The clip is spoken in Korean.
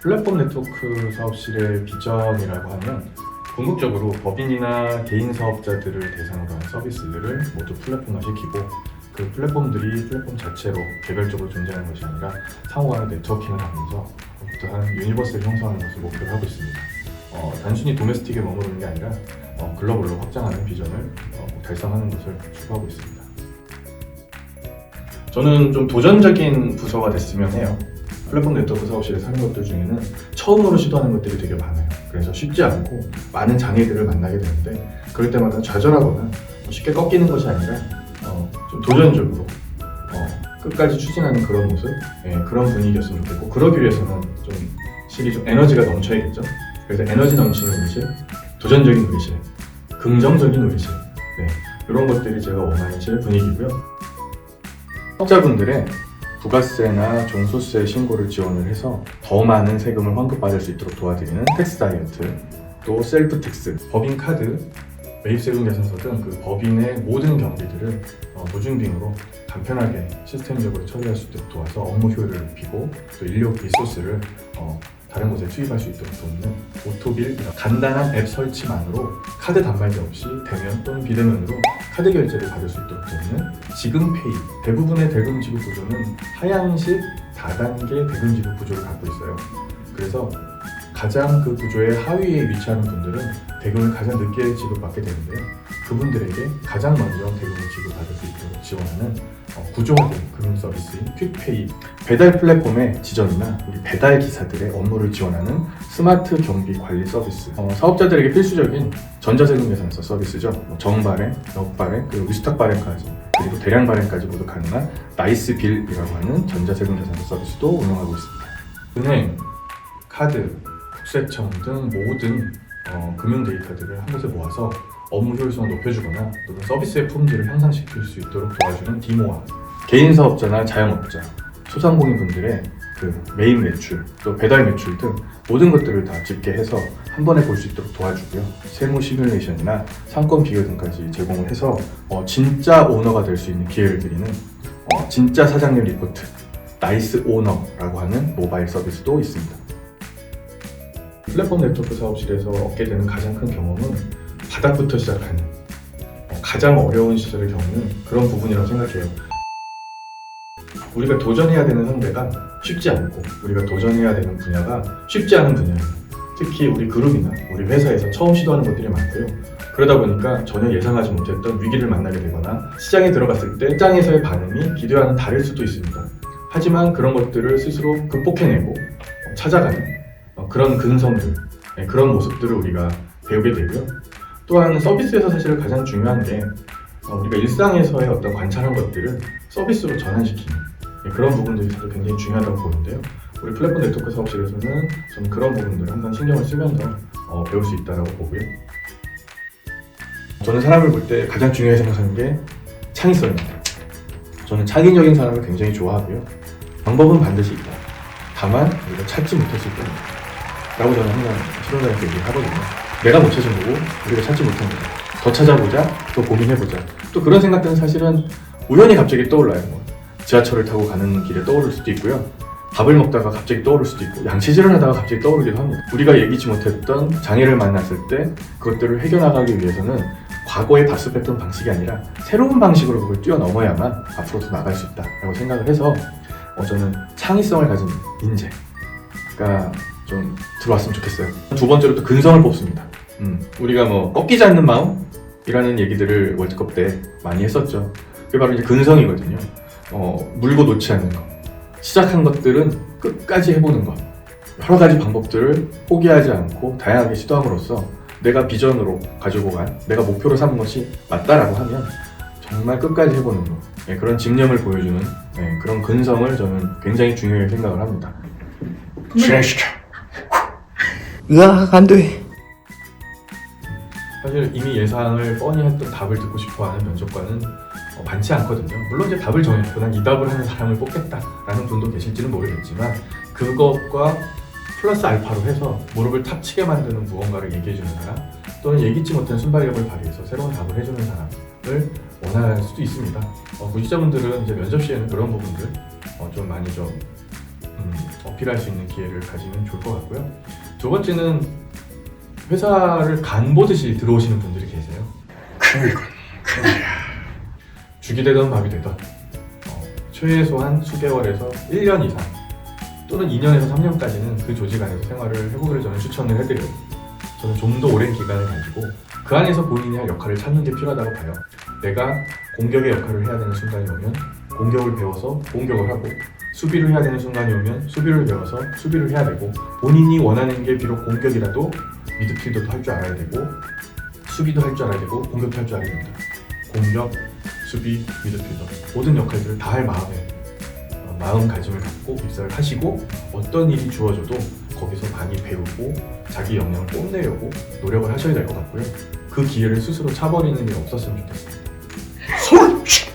플랫폼 네트워크 사업실의 비전이라고 하면 궁극적으로 법인이나 개인 사업자들을 대상으로 한 서비스들을 모두 플랫폼화시키고 그 플랫폼들이 플랫폼 자체로 개별적으로 존재하는 것이 아니라 상호간에 네트워킹을 하면서 어떠한 유니버스를 형성하는 것을 목표로 하고 있습니다. 단순히 도메스틱에 머무르는 게 아니라 글로벌로 확장하는 비전을 달성하는 것을 추구하고 있습니다. 저는 좀 도전적인 부서가 됐으면 해요. 플랫폼 네트워크 사업실에서 하는 것들 중에는 처음으로 시도하는 것들이 되게 많아요. 그래서 쉽지 않고 많은 장애들을 만나게 되는데 그럴 때마다 좌절하거나 쉽게 꺾이는 것이 아니라 좀 도전적으로 끝까지 추진하는 그런 모습, 그런 분위기였으면 좋겠고 그러기 위해서는 좀 실이 좀 에너지가 넘쳐야겠죠. 그래서 에너지 넘치는 우리실, 도전적인 우리실, 긍정적인 우리실, 이런 것들이 제가 원하는 실 분위기고요. 사업자분들의 부가세나 종소세 신고를 지원을 해서 더 많은 세금을 환급받을 수 있도록 도와드리는 텍스 다이어트, 또 셀프 텍스, 법인 카드, 매입세금 계산서 등 그 법인의 모든 경비들을 무증빙으로 간편하게 시스템적으로 처리할 수 있도록 도와서 업무 효율을 높이고 또 인력 리소스를 다른 곳에 투입할 수 있도록 돕는 오토빌, 간단한 앱 설치만으로 카드 단말기 없이 대면 또는 비대면으로 카드 결제를 받을 수 있도록 돕는 지금페이. 대부분의 대금 지급 구조는 하향식 다단계 대금 지급 구조를 갖고 있어요. 그래서 가장 그 구조의 하위에 위치하는 분들은 대금을 가장 늦게 지급받게 되는데요. 그분들에게 가장 먼저 대금을 지급받을 수 있도록 지원하는 구조화된 금융 서비스인 퀵페이. 배달 플랫폼의 지점이나 우리 배달 기사들의 업무를 지원하는 스마트 경비 관리 서비스. 사업자들에게 필수적인 전자세금 계산서 서비스죠. 정발행, 역발행, 그리고 위스탁 발행까지, 그리고 대량 발행까지 모두 가능한 나이스 빌이라고 하는 전자세금 계산서 서비스도 운영하고 있습니다. 은행, 카드, 국세청 등 모든 금융 데이터들을 한 곳에 모아서 업무 효율성을 높여주거나 또는 서비스의 품질을 향상시킬 수 있도록 도와주는 디모아. 개인 사업자나 자영업자, 소상공인분들의 그 메인 매출, 또 배달 매출 등 모든 것들을 다 집계해서 한 번에 볼 수 있도록 도와주고요. 세무 시뮬레이션이나 상권 비교 등까지 제공을 해서 진짜 오너가 될 수 있는 기회를 드리는 진짜 사장님 리포트, 나이스 오너라고 하는 모바일 서비스도 있습니다. 플랫폼 네트워크 사업실에서 얻게 되는 가장 큰 경험은 바닥부터 시작하는 가장 어려운 시절을 겪는 그런 부분이라고 생각해요. 우리가 도전해야 되는 상대가 쉽지 않고 우리가 도전해야 되는 분야가 쉽지 않은 분야예요. 특히 우리 그룹이나 우리 회사에서 처음 시도하는 것들이 많고요. 그러다 보니까 전혀 예상하지 못했던 위기를 만나게 되거나 시장에 들어갔을 때 시장에서의 반응이 기대와는 다를 수도 있습니다. 하지만 그런 것들을 스스로 극복해내고 찾아가는 그런 근성들, 그런 모습들을 우리가 배우게 되고요. 또한 서비스에서 사실 가장 중요한 게 우리가 일상에서의 어떤 관찰한 것들을 서비스로 전환시키는 그런 부분들이 사실 굉장히 중요하다고 보는데요. 우리 플랫폼 네트워크 사업실에서는 저는 그런 부분들을 항상 신경을 쓰면서 배울 수 있다고 보고요. 저는 사람을 볼 때 가장 중요하게 생각하는 게 창의성입니다. 저는 창의적인 사람을 굉장히 좋아하고요. 방법은 반드시 있다. 다만 우리가 찾지 못했을 때 라고 저는 항상 실험자한테 얘기를 하거든요. 내가 못 찾은 거고 우리가 찾지 못한 거다. 더 찾아보자, 더 고민해보자. 또 그런 생각들은 사실은 우연히 갑자기 떠올라요. 지하철을 타고 가는 길에 떠오를 수도 있고요. 밥을 먹다가 갑자기 떠오를 수도 있고 양치질을 하다가 갑자기 떠오르기도 합니다. 우리가 예기치 못했던 장애를 만났을 때 그것들을 해결나가기 위해서는 과거에 답습했던 방식이 아니라 새로운 방식으로 그걸 뛰어넘어야만 앞으로도 나갈 수 있다라고 생각을 해서 저는 창의성을 가진 인재가 좀 들어왔으면 좋겠어요. 두 번째로 또 근성을 뽑습니다. 우리가 꺾이지 않는 마음이라는 얘기들을 월드컵 때 많이 했었죠. 그게 바로 이제 근성이거든요. 물고 놓지 않는 것. 시작한 것들은 끝까지 해보는 것. 여러 가지 방법들을 포기하지 않고 다양하게 시도함으로써 내가 비전으로 가지고 간, 내가 목표로 삼은 것이 맞다라고 하면 정말 끝까지 해보는 것. 그런 집념을 보여주는 그런 근성을 저는 굉장히 중요하게 생각을 합니다. 실행시켜. 으악, 안 돼. 사실 이미 예상을 뻔히 했던 답을 듣고 싶어하는 면접관은 많지 않거든요. 물론 이제 답을 정해놓고 난 이 답을 하는 사람을 뽑겠다라는 분도 계실지는 모르겠지만 그것과 플러스 알파로 해서 무릎을 탁 치게 만드는 무언가를 얘기해주는 사람 또는 예기치 못한 순발력을 발휘해서 새로운 답을 해주는 사람을 원할 수도 있습니다. 구직자분들은 이제 면접 시에는 그런 부분들 좀 많이 좀 어필할 수 있는 기회를 가지면 좋을 것 같고요. 두 번째는 회사를 간 보듯이 들어오시는 분들이 계세요. 큰일군, 큰일이야. 죽이 되던 밥이 되던 최소한 수개월에서 1년 이상 또는 2년에서 3년까지는 그 조직 안에서 생활을 해보기를 저는 추천을 해드려요. 저는 좀 더 오랜 기간을 가지고 그 안에서 본인이 할 역할을 찾는 게 필요하다고 봐요. 내가 공격의 역할을 해야 되는 순간이 오면 공격을 배워서 공격을 하고, 수비를 해야 되는 순간이 오면 수비를 배워서 수비를 해야 되고, 본인이 원하는 게 비록 공격이라도 미드필더도 할 줄 알아야 되고, 수비도 할 줄 알아야 되고, 공격도 할 줄 알아야 됩니다. 공격, 수비, 미드필더 모든 역할들을 다 할 마음가짐을 갖고 입사를 하시고, 어떤 일이 주어져도 거기서 많이 배우고 자기 역량을 뽐내려고 노력을 하셔야 될 것 같고요. 그 기회를 스스로 차버리는 게 없었으면 좋겠습니다. 솔직히